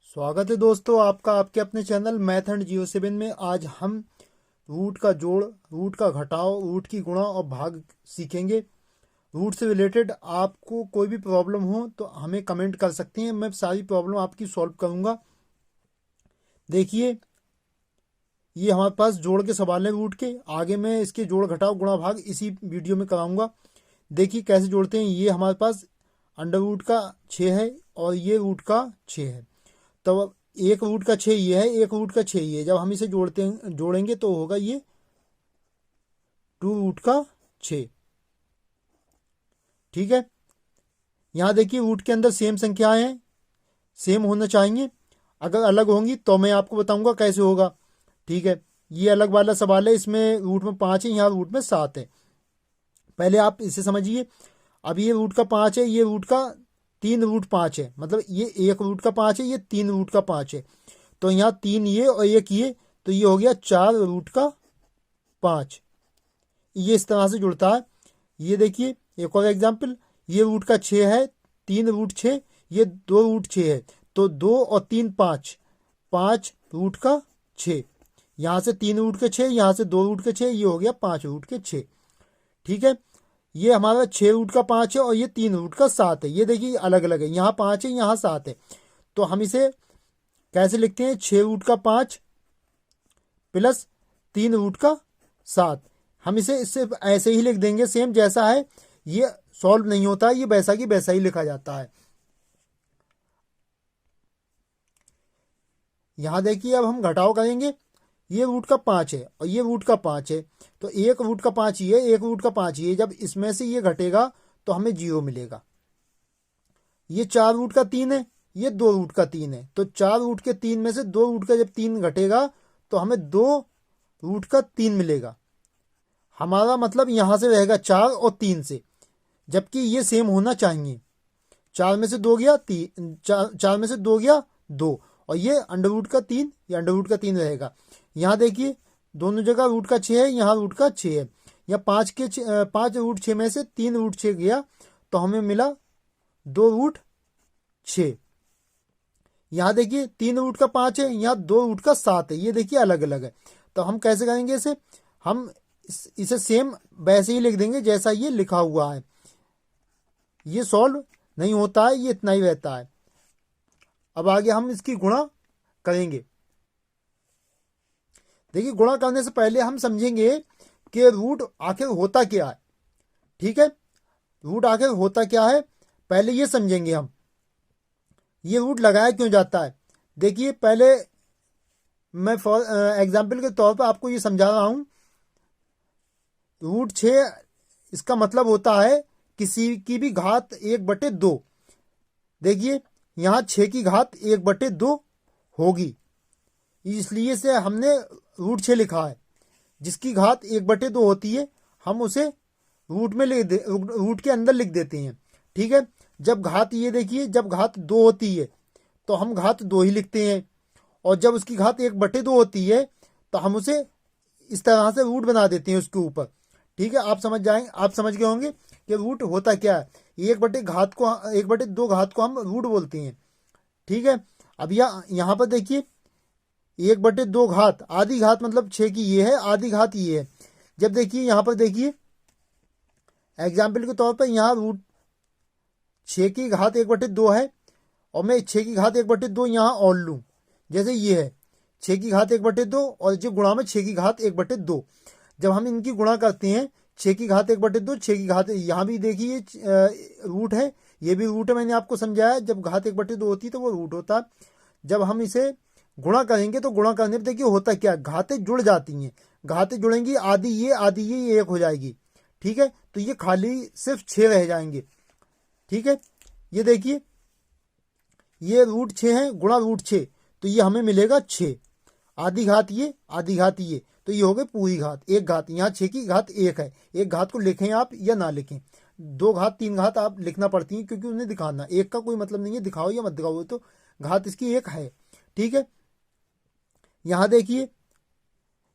स्वागत है दोस्तों आपका आपके अपने चैनल मैथ एंड जियो 7 में। आज हम रूट का जोड़, रूट का घटाव, रूट की गुणा और भाग सीखेंगे। रूट से रिलेटेड आपको कोई भी प्रॉब्लम हो तो हमें कमेंट कर सकते हैं, मैं सारी प्रॉब्लम आपकी सॉल्व करूंगा। देखिए, ये हमारे पास जोड़ के सवाल है रूट के। आगे मैं इसके जोड़ घटाव गुणा भाग इसी वीडियो में कराऊंगा। देखिए कैसे जोड़ते हैं। ये हमारे पास अंडर रूट का 6 है और ये रूट का 6 है। तो अब एक रूट का 6 ये है, एक रूट का 6 ये है। जब हम इसे जोड़ेंगे तो होगा ये 2 रूट का 6। ठीक है, यहाँ देखिए रूट के अंदर सेम संख्याएं हैं, सेम होना चाहिए। अगर अलग होंगी तो मैं आपको बताऊंगा कैसे होगा। ठीक है, ये अलग वाला सवाल है। इसमें रूट में 5 है, यहाँ रूट में 7 है। पहले आप इसे समझिए। अब ये रूट का 5 है, ये रूट का 3 रूट 5 है, मतलब ये एक रूट का 5 है, ये 3 रूट का 5 है। तो यहाँ 3 ये और एक ये, तो ये हो गया 4 रूट का 5। ये इस तरह से जुड़ता है। ये देखिए एक और एग्जाम्पल, ये रूट का 6 है, 3 रूट 6, ये 2 रूट 6 है। तो 2 और 3 5, 5 रूट का 6। यहाँ से 3 रूट के 6, यहाँ से 2 रूट के 6, ये हो गया 5 रूट के 6। ठीक है, ये हमारा 6 रूट का 5 है और ये 3 रूट का 7 है। ये देखिए अलग अलग है, यहाँ 5 है, यहाँ 7 है। तो हम इसे कैसे लिखते हैं? 6 रूट का 5 प्लस 3 रूट का 7। हम इसे इससे ऐसे ही लिख देंगे, सेम जैसा है। ये सॉल्व नहीं होता है, ये वैसा की वैसा ही लिखा जाता है। यहाँ देखिए अब हम घटाव करेंगे। ये रूट का 5 है और ये रूट का 5 है, तो एक रूट का 5 ये, एक रूट का 5 ये। जब इसमें से ये घटेगा तो हमें 0 मिलेगा। ये 4 रूट का 3 है, ये 2 रूट का 3 है। तो 4 रूट के 3 में से 2 रूट का जब 3 घटेगा तो हमें 2 रूट का 3 मिलेगा। हमारा मतलब यहां से रहेगा 4 और 3 से, जबकि ये सेम होना चाहिए। 4 में से 2 गया 3, 4 में से 2 गया 2, और ये अंडर रूट का 3, ये अंडर रूट का 3 रहेगा। यहाँ देखिए दोनों जगह रूट का 6 है, यहाँ रूट का 6 है। या 5 रूट 6 में से 3 रूट 6 गया तो हमें मिला 2 रूट 6। यहाँ देखिए 3 रूट का 5 है, यहाँ 2 रूट का 7 है। ये देखिए अलग अलग है। तो हम कैसे करेंगे इसे? हम इसे सेम वैसे ही लिख देंगे जैसा ये लिखा हुआ है। ये सॉल्व नहीं होता है, ये इतना ही रहता है। अब आगे हम इसकी गुणा करेंगे। देखिए गुणा करने से पहले हम समझेंगे कि रूट आखिर होता क्या है। ठीक है, रूट आखिर होता क्या है पहले ये समझेंगे हम। ये रूट लगाया क्यों जाता है? देखिए पहले मैं फॉर एग्जाम्पल के तौर पर आपको ये समझा रहा हूं। रूट 6 इसका मतलब होता है किसी की भी घात 1/2। देखिए यहाँ 6 की घात 1/2 होगी, इसलिए से हमने रूट 6 लिखा है। जिसकी घात 1/2 होती है हम उसे रूट के अंदर लिख देते हैं। ठीक है, जब घात, ये देखिए जब घात 2 होती है तो हम घात 2 ही लिखते हैं, और जब उसकी घात 1/2 होती है तो हम उसे इस तरह से रूट बना देते हैं उसके ऊपर। ठीक है, आप समझ गए होंगे कि रूट होता क्या है। 1/2 घात को हम रूट बोलते हैं। ठीक है, अब यहाँ पर देखिए 1/2 घात, आधी घात मतलब 6 की ये है, आधी घात ये है। जब देखिए यहाँ पर देखिए एग्जाम्पल के तौर पर यहाँ रूट 6 की घात 1/2 है, और मैं 6 की घात 1/2 यहाँ और लूँ। जैसे ये है 6 की घात 1/2 और जो गुणा में 6 की घात 1/2। जब हम इनकी गुणा करते हैं 6 की घात 1/2, 6 की घात, यहाँ भी देखिए रूट है, ये भी रूट है। मैंने आपको समझाया जब घात 1/2 होती है तो वो रूट होता है। जब हम इसे गुणा करेंगे तो गुणा करने पर देखिए होता क्या, घातें जुड़ जाती हैं। घातें जुड़ेंगी, आधी ये एक हो जाएगी। ठीक है, तो ये खाली सिर्फ 6 रह जाएंगे। ठीक है, ये देखिए ये रूट 6 है गुणा रूट 6, तो ये हमें मिलेगा 6। आधी घात ये, आधी घात ये, तो ये हो गई पूरी घात। एक घात, यहाँ 6 की घात 1 है। एक घात को लिखें आप या ना लिखें, 2 घात 3 घात आप लिखना पड़ती है, क्योंकि उन्हें दिखाना, एक का कोई मतलब नहीं है, दिखाओ या मत दिखाओ, तो घात इसकी 1 है। ठीक है, यहाँ देखिए,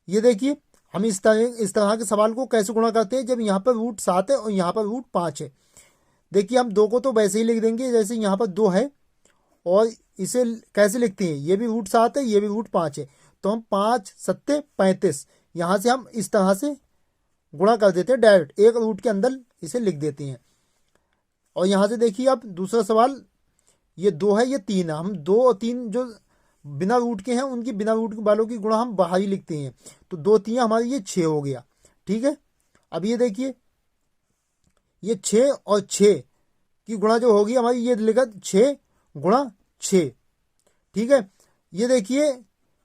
ये देखिए हम इस तरह के सवाल को कैसे गुणा करते हैं। जब यहाँ पर रूट 7 है और यहाँ पर रूट 5 है। देखिए हम 2 को तो वैसे ही लिख देंगे जैसे यहाँ पर 2 है, और इसे कैसे लिखते हैं, ये भी रूट 7 है, ये भी रूट 5 है, तो हम 5 सत्ते 35, यहाँ से हम इस तरह से गुणा कर देते हैं, डायरेक्ट एक रूट के अंदर इसे लिख देते हैं। और यहाँ से देखिए अब दूसरा सवाल, ये 2 है, ये 3 है, हम 2 और 3 जो बिना रूट के हैं उनकी बिना रूट वालों की गुणा हम बाहर ही लिखते हैं, तो 2 3 हमारी ये 6 हो गया। ठीक है, अब ये देखिए ये 6 और 6 की गुणा जो होगी हमारी, ये लिखा 6 गुणा 6। ठीक है, ये देखिए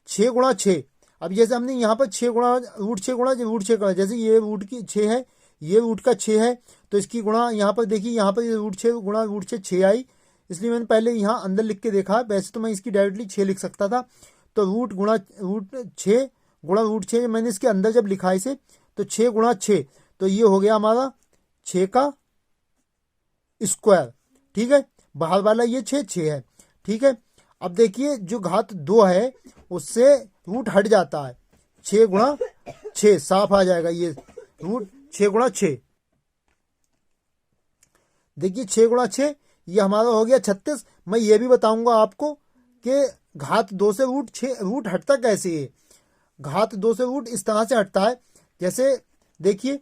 6 गुणा 6, अब जैसे हमने यहाँ पर 6 गुणा रूट 6 गुणा रूट 6 गुणा, जैसे ये रूट की 6 है, ये रूट का 6 है, तो इसकी गुणा यहाँ पर देखिए, यहाँ पर ये रूट 6 गुणा रूट 6 आई, इसलिए मैंने पहले यहाँ अंदर लिख के देखा, वैसे तो मैं इसकी डायरेक्टली 6 लिख सकता था, तो रूट 6 गुणा रूट 6 मैंने इसके अंदर जब लिखा इसे, तो 6 गुणा 6, तो ये हो गया हमारा 6 का स्क्वायर। ठीक है, बाहर वाला ये 6 है। ठीक है, अब देखिए जो घात 2 है उससे रूट हट जाता है, 6 गुणा 6 साफ आ जाएगा, ये रूट 6 गुणा 6, देखिए 6 गुणा 6 ये हमारा हो गया 36। मैं ये भी बताऊंगा आपको कि घात 2 से रूट हटता कैसे है। घात 2 से रूट इस तरह से हटता है, जैसे देखिए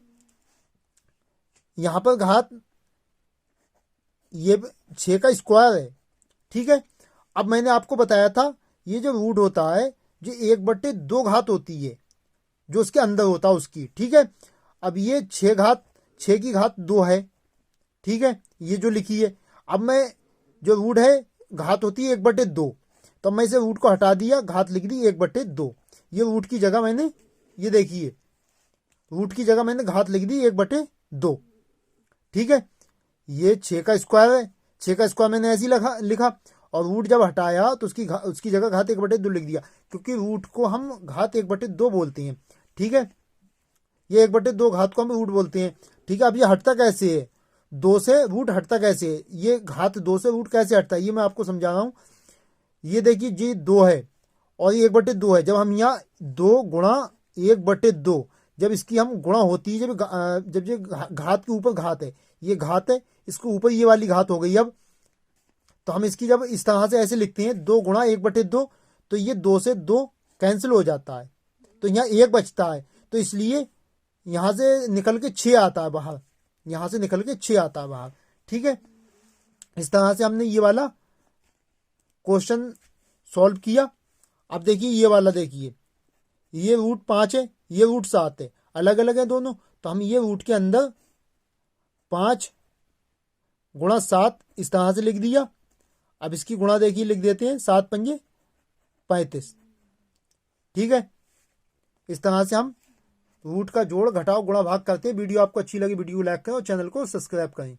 यहां पर घात ये 6 का स्क्वायर है। ठीक है, अब मैंने आपको बताया था ये जो रूट होता है जो 1/2 घात होती है जो उसके अंदर होता है उसकी। ठीक है, अब ये 6 की घात 2 है। ठीक है, ये जो लिखी है, अब मैं जो रूट है घात होती है 1/2, तो मैं इसे रूट को हटा दिया, घात लिख दी 1/2, ये रूट की जगह मैंने, ये देखिए रूट की जगह मैंने घात लिख दी 1/2। ठीक है, ये 6 का स्क्वायर है, 6 का स्क्वायर मैंने ऐसे ही लिखा, और रूट जब हटाया तो उसकी जगह घात 1/2 लिख दिया, क्योंकि रूट को हम घात 1/2 बोलते हैं। ठीक है, ये 1/2 घात को हम रूट बोलते हैं। ठीक है, अब ये हटता कैसे है, 2 से रूट हटता कैसे है, ये घात 2 से रूट कैसे हटता है ये मैं आपको समझा रहा हूं। ये देखिए जी 2 है और ये 1/2 है, जब हम यहाँ 2 गुणा 1/2, जब इसकी हम गुणा होती है, जब ये घात के ऊपर घात है, ये घात है, इसके ऊपर ये वाली घात हो गई। अब तो हम इसकी जब इस तरह से ऐसे लिखते हैं 2 गुणा 1/2, तो ये 2 से 2 कैंसिल हो जाता है, तो यहाँ 1 बचता है, तो इसलिए यहाँ से निकल के 6 आता है बाहर, यहाँ से निकल के 6 आता है बाहर। ठीक है, इस तरह से हमने ये वाला क्वेश्चन सॉल्व किया। अब देखिए ये वाला, देखिए ये रूट 5 है, ये रूट 7 है, अलग अलग है दोनों, तो हम ये रूट के अंदर 5 गुणा 7 इस तरह से लिख दिया। अब इसकी गुणा देखिए लिख देते हैं, 7 पंजे 35। ठीक है, इस तरह से हम रूट का जोड़ घटाव गुणा भाग करते हैं। वीडियो आपको अच्छी लगी वीडियो को लाइक करें और चैनल को सब्सक्राइब करें।